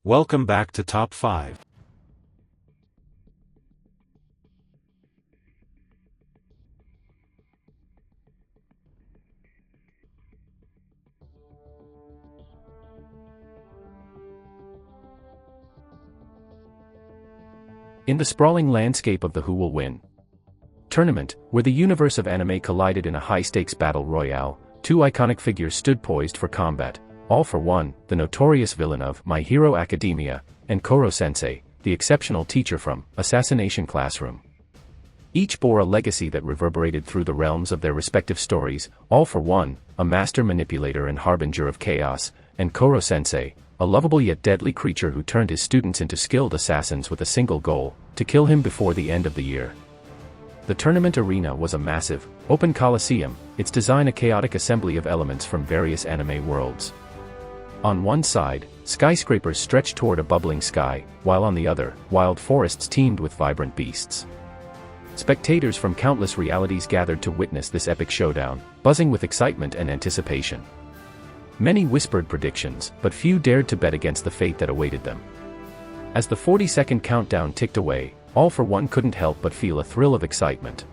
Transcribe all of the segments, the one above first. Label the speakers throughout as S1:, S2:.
S1: Welcome back to Top 5.
S2: In the sprawling landscape of the Who Will Win tournament, where the universe of anime collided in a high-stakes battle royale, two iconic figures stood poised for combat. All for One, the notorious villain of My Hero Academia, and Koro-sensei, the exceptional teacher from Assassination Classroom. Each bore a legacy that reverberated through the realms of their respective stories. All for One, a master manipulator and harbinger of chaos, and Koro-sensei, a lovable yet deadly creature who turned his students into skilled assassins with a single goal: to kill him before the end of the year. The tournament arena was a massive, open coliseum, its design a chaotic assembly of elements from various anime worlds. On one side, skyscrapers stretched toward a bubbling sky, while on the other, wild forests teemed with vibrant beasts. Spectators from countless realities gathered to witness this epic showdown, buzzing with excitement and anticipation. Many whispered predictions, but few dared to bet against the fate that awaited them. As the 40-second countdown ticked away, All for One couldn't help but feel a thrill of excitement.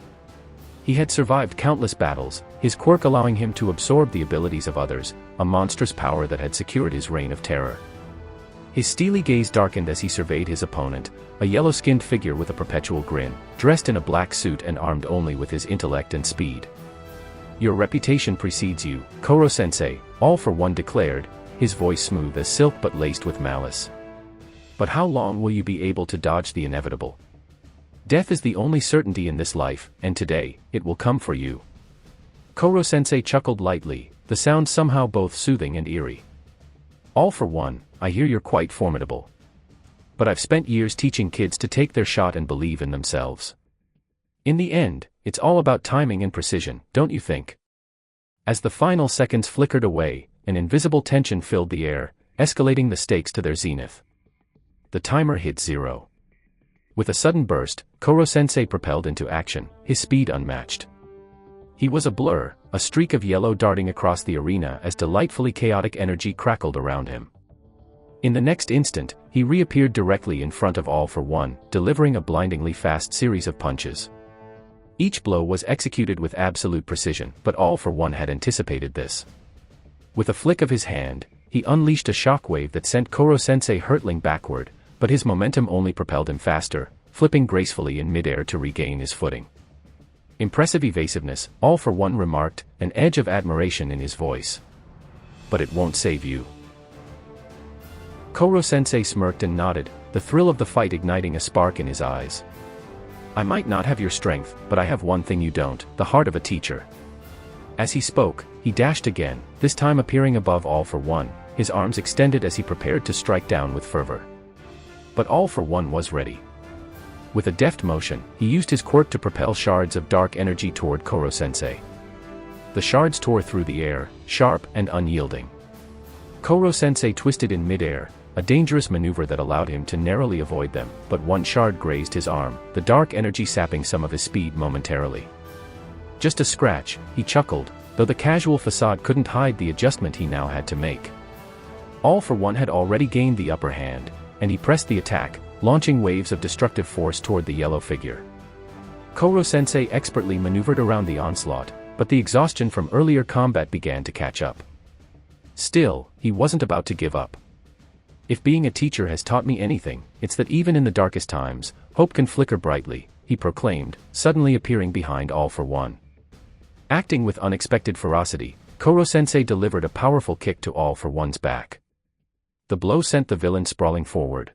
S2: He had survived countless battles, his quirk allowing him to absorb the abilities of others, a monstrous power that had secured his reign of terror. His steely gaze darkened as he surveyed his opponent, a yellow-skinned figure with a perpetual grin, dressed in a black suit and armed only with his intellect and speed. "Your reputation precedes you, Koro-sensei," All for One declared, his voice smooth as silk but laced with malice. "But how long will you be able to dodge the inevitable? Death is the only certainty in this life, and today, it will come for you." Koro-sensei chuckled lightly, the sound somehow both soothing and eerie. "All for One, I hear you're quite formidable. But I've spent years teaching kids to take their shot and believe in themselves. In the end, it's all about timing and precision, don't you think?" As the final seconds flickered away, an invisible tension filled the air, escalating the stakes to their zenith. The timer hit 0. With a sudden burst, Koro-sensei propelled into action, his speed unmatched. He was a blur, a streak of yellow darting across the arena as delightfully chaotic energy crackled around him. In the next instant, he reappeared directly in front of All for One, delivering a blindingly fast series of punches. Each blow was executed with absolute precision, but All for One had anticipated this. With a flick of his hand, he unleashed a shockwave that sent Koro-sensei hurtling backward, but his momentum only propelled him faster, flipping gracefully in midair to regain his footing. "Impressive evasiveness," All for One remarked, an edge of admiration in his voice. "But it won't save you." Koro-sensei smirked and nodded, the thrill of the fight igniting a spark in his eyes. "I might not have your strength, but I have one thing you don't, the heart of a teacher." As he spoke, he dashed again, this time appearing above All for One, his arms extended as he prepared to strike down with fervor. But All for One was ready. With a deft motion, he used his quirk to propel shards of dark energy toward Koro-sensei. The shards tore through the air, sharp and unyielding. Koro-sensei twisted in midair, a dangerous maneuver that allowed him to narrowly avoid them, but one shard grazed his arm, the dark energy sapping some of his speed momentarily. "Just a scratch," he chuckled, though the casual facade couldn't hide the adjustment he now had to make. All for One had already gained the upper hand, and he pressed the attack, launching waves of destructive force toward the yellow figure. Koro-sensei expertly maneuvered around the onslaught, but the exhaustion from earlier combat began to catch up. Still, he wasn't about to give up. "If being a teacher has taught me anything, it's that even in the darkest times, hope can flicker brightly," he proclaimed, suddenly appearing behind All for One. Acting with unexpected ferocity, Koro-sensei delivered a powerful kick to All for One's back. The blow sent the villain sprawling forward.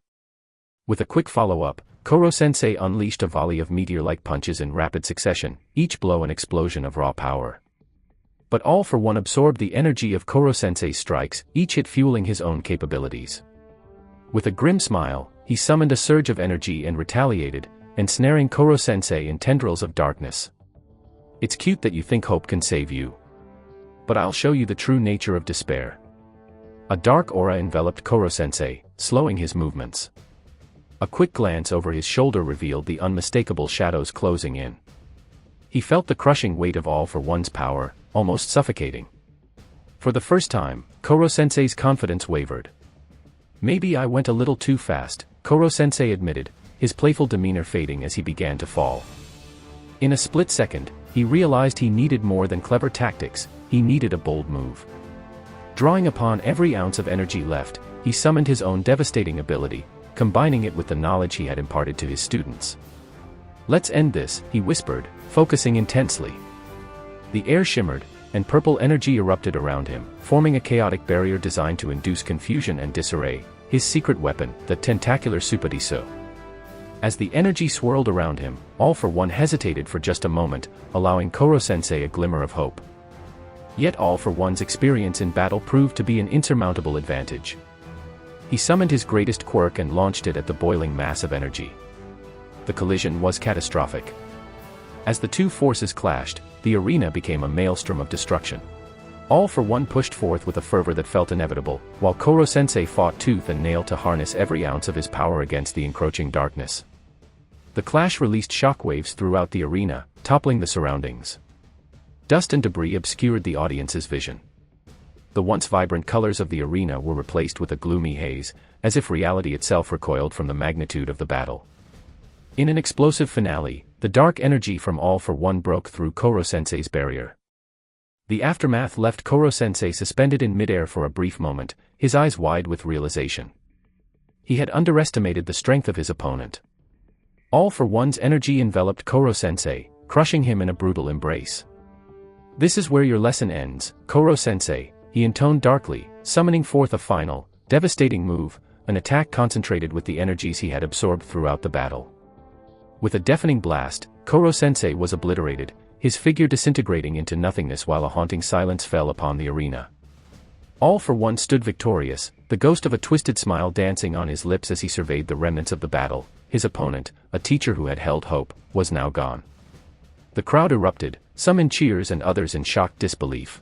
S2: With a quick follow-up, Koro-sensei unleashed a volley of meteor-like punches in rapid succession, each blow an explosion of raw power. But All for One absorbed the energy of Koro-sensei's strikes, each hit fueling his own capabilities. With a grim smile, he summoned a surge of energy and retaliated, ensnaring Koro-sensei in tendrils of darkness. "It's cute that you think hope can save you. But I'll show you the true nature of despair." A dark aura enveloped Koro-sensei, slowing his movements. A quick glance over his shoulder revealed the unmistakable shadows closing in. He felt the crushing weight of All for One's power, almost suffocating. For the first time, Koro-sensei's confidence wavered. Maybe I went a little too fast, Koro-sensei admitted, his playful demeanor fading as he began to fall. In a split second, he realized he needed more than clever tactics, he needed a bold move. Drawing upon every ounce of energy left, he summoned his own devastating ability, combining it with the knowledge he had imparted to his students. "Let's end this," he whispered, focusing intensely. The air shimmered, and purple energy erupted around him, forming a chaotic barrier designed to induce confusion and disarray, his secret weapon, the tentacular supadiso. As the energy swirled around him, All for One hesitated for just a moment, allowing Koro-sensei a glimmer of hope. Yet All for One's experience in battle proved to be an insurmountable advantage. He summoned his greatest quirk and launched it at the boiling mass of energy. The collision was catastrophic. As the two forces clashed, the arena became a maelstrom of destruction. All for One pushed forth with a fervor that felt inevitable, while Koro-sensei fought tooth and nail to harness every ounce of his power against the encroaching darkness. The clash released shockwaves throughout the arena, toppling the surroundings. Dust and debris obscured the audience's vision. The once vibrant colors of the arena were replaced with a gloomy haze, as if reality itself recoiled from the magnitude of the battle. In an explosive finale, the dark energy from All for One broke through Koro-sensei's barrier. The aftermath left Koro-sensei suspended in midair for a brief moment, his eyes wide with realization. He had underestimated the strength of his opponent. All for One's energy enveloped Koro-sensei, crushing him in a brutal embrace. "This is where your lesson ends, Koro-sensei," he intoned darkly, summoning forth a final, devastating move, an attack concentrated with the energies he had absorbed throughout the battle. With a deafening blast, Koro-sensei was obliterated, his figure disintegrating into nothingness while a haunting silence fell upon the arena. All for One stood victorious, the ghost of a twisted smile dancing on his lips as he surveyed the remnants of the battle. His opponent, a teacher who had held hope, was now gone. The crowd erupted, some in cheers and others in shocked disbelief.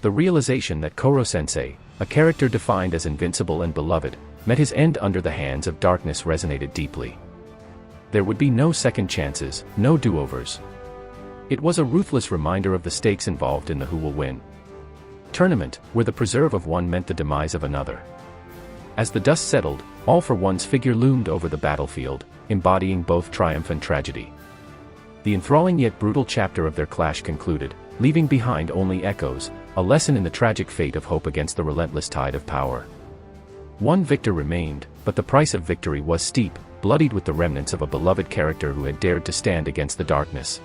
S2: The realization that Koro-sensei, a character defined as invincible and beloved, met his end under the hands of darkness resonated deeply. There would be no second chances, no do-overs. It was a ruthless reminder of the stakes involved in the who will win tournament, where the preserve of one meant the demise of another. As the dust settled, All for One's figure loomed over the battlefield, embodying both triumph and tragedy. The enthralling yet brutal chapter of their clash concluded, leaving behind only echoes, a lesson in the tragic fate of hope against the relentless tide of power. One victor remained, but the price of victory was steep, bloodied with the remnants of a beloved character who had dared to stand against the darkness.